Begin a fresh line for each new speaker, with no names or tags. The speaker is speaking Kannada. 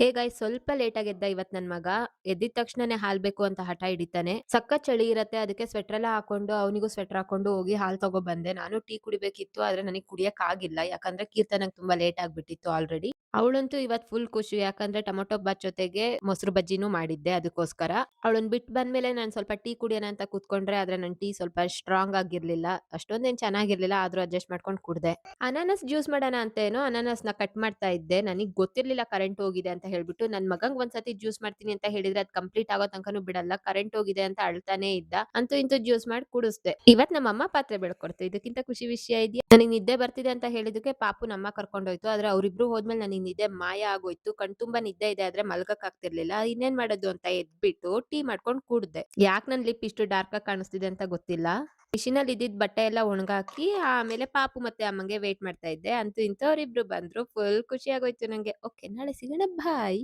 ಹೇ ಗೈಸ್ ಸ್ವಲ್ಪ ಲೇಟ್ ಆಗಿ ಎದ್ದ ಇವತ್ ನನ್ ಮಗ. ಎದ್ದಿದ ತಕ್ಷಣನೇ ಹಾಲ್ ಬೇಕು ಅಂತ ಹಠ ಹಿಡಿತಾನೆ. ಸಖತ್ ಚಳಿ ಇರತ್ತೆ ಅದಕ್ಕೆ ಸ್ವೆಟರ್ ಎಲ್ಲ ಹಾಕೊಂಡು ಅವನಿಗೂ ಸ್ವೆಟರ್ ಹಾಕೊಂಡು ಹೋಗಿ ಹಾಲ್ ತಗೋ ಬಂದೆ. ನಾನು ಟೀ ಕುಡಿಬೇಕಿತ್ತು ಆದ್ರೆ ನನಗ್ ಕುಡಿಯಕ್ ಆಗಿಲ್ಲ ಯಾಕಂದ್ರೆ ಕೀರ್ತನಂಗ್ ತುಂಬಾ ಲೇಟ್ ಆಗ್ಬಿಟ್ಟಿತ್ತು ಆಲ್ರೆಡಿ. ಅವಳಂತೂ ಇವತ್ ಫುಲ್ ಖುಷಿ ಯಾಕಂದ್ರೆ ಟೊಮೊಟೊ ಬಾತ್ ಜೊತೆಗೆ ಮೊಸರು ಬಜ್ಜಿನೂ ಮಾಡಿದ್ದೆ ಅದಕ್ಕೋಸ್ಕರ. ಅವಳನ್ ಬಿಟ್ಟು ಬಂದ್ಮೇಲೆ ನಾನ್ ಸ್ವಲ್ಪ ಟೀ ಕುಡಿಯೋಣ ಅಂತ ಕೂತ್ಕೊಂಡ್ರೆ ಆದ್ರೆ ನನ್ ಟೀ ಸ್ವಲ್ಪ ಸ್ಟ್ರಾಂಗ್ ಆಗಿರ್ಲಿಲ್ಲ. ಅಷ್ಟೊಂದೇನ್ ಚೆನ್ನಾಗಿರ್ಲಿಲ್ಲ ಆದ್ರೂ ಅಡ್ಜಸ್ಟ್ ಮಾಡ್ಕೊಂಡು ಕುಡ್ದೆ. ಅನಾನಸ್ ಜ್ಯೂಸ್ ಮಾಡೋಣ ಅಂತ ಏನೋ ಅನಾನಸ್‌ನ ಕಟ್ ಮಾಡ್ತಾ ಇದ್ದೆ. ನನಗ್ ಗೊತ್ತಿರ್ಲಿಲ್ಲ ಕರೆಂಟ್ ಹೋಗಿದೆ ಅಂತ ಹೇಳ್ಬಿಟ್ಟು. ನನ್ ಮಗಂಗ್ ಒಂದ್ಸತಿ ಜ್ಯೂಸ್ ಮಾಡ್ತೀನಿ ಅಂತ ಹೇಳಿದ್ರೆ ಅದ್ ಕಂಪ್ಲೀಟ್ ಆಗೋ ತನಕನೂ ಬಿಡಲ್ಲ. ಕರೆಂಟ್ ಹೋಗಿದೆ ಅಂತ ಅಳ್ತಾನೇ ಇದ್ದ. ಅಂತೂ ಇಂತೂ ಜ್ಯೂಸ್ ಮಾಡಿ ಕುಡಿಸ್ದೆ. ಇವತ್ ನಮ್ಮ ಅಮ್ಮ ಪಾತ್ರೆ ಬೆಳ್ಕೊಡ್ತು. ಇದಕ್ಕಿಂತ ಖುಷಿ ವಿಷಯ ಇದ್ಯಾ? ನನಗ್ ನಿದ್ದೆ ಬರ್ತಿದೆ ಅಂತ ಹೇಳಿದಕ್ಕೆ ಪಾಪುನ್ ಅಮ್ಮ ಕರ್ಕೊಂಡೋಯ್ತು. ಆದ್ರೆ ಅವ್ರಿಬ್ರು ಹೋದ್ಮೇಲೆ ನನಗ್ ನಿದ್ದೆ ಮಾಯ ಆಗೋಯ್ತು. ಕಣ್ತುಂಬಾ ನಿದ್ದೆ ಇದೆ ಆದ್ರೆ ಮಲ್ಗಕ್ ಆಗ್ತಿರ್ಲಿಲ್ಲ. ಇನ್ನೇನ್ ಮಾಡೋದು ಅಂತ ಎದ್ಬಿಟ್ಟು ಟೀ ಮಾಡ್ಕೊಂಡ್ ಕುಡ್ದೆ. ಯಾಕ್ ನನ್ ಲಿಪ್ ಇಷ್ಟು ಡಾರ್ಕ್ ಆಗಿ ಕಾಣಿಸ್ತಿದೆ ಅಂತ ಗೊತ್ತಿಲ್ಲ. ಮಿಷಿನಲ್ಲಿ ಇದ್ದಿದ್ ಬಟ್ಟೆ ಎಲ್ಲ ಒಣಗಾಕಿ ಆಮೇಲೆ ಪಾಪು ಮತ್ತೆ ಅಮ್ಮಂಗೆ ವೇಟ್ ಮಾಡ್ತಾ ಇದ್ದೆ. ಅಂತೂ ಇಂತೂ ಅವ್ರಿಬ್ರು ಬಂದ್ರು. ಫುಲ್ ಖುಷಿ ಆಗೋಯ್ತು ನಂಗೆ. ಓಕೆ ನಾಳೆ ಸಿಗೋಣ ಬಾಯ್.